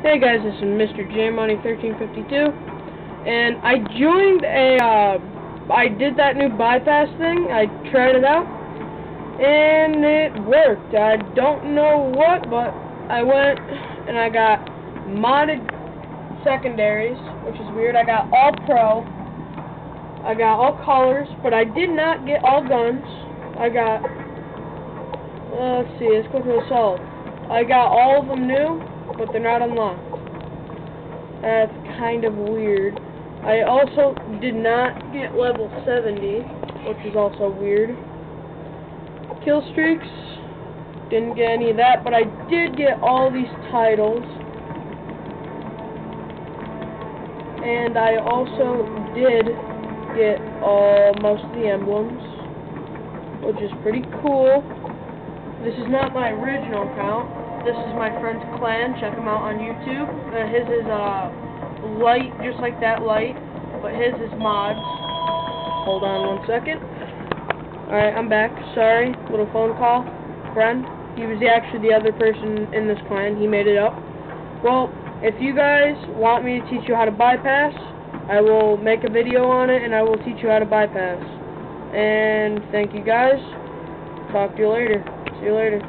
Hey guys, this is Mr. JMoney1352, and I joined I did that new bypass thing. I tried it out, and it worked. I don't know what, but I went and I got modded secondaries, which is weird. I got all pro, I got all colors, but I did not get all guns. I got, let's see, let's go to assault. I got all of them new, but they're not unlocked. That's kind of weird. I also did not get level 70, which is also weird. Kill streaks, didn't get any of that, but I did get all these titles. And I also did get most of the emblems, which is pretty cool. This is not my original account. This is my friend's clan. Check him out on YouTube. His is light, just like that light, but his is mods. Hold on 1 second. Alright, I'm back. Sorry, little phone call. Friend. He was actually the other person in this clan. He made it up. Well, if you guys want me to teach you how to bypass, I will make a video on it and I will teach you how to bypass. And thank you guys. Talk to you later. See you later.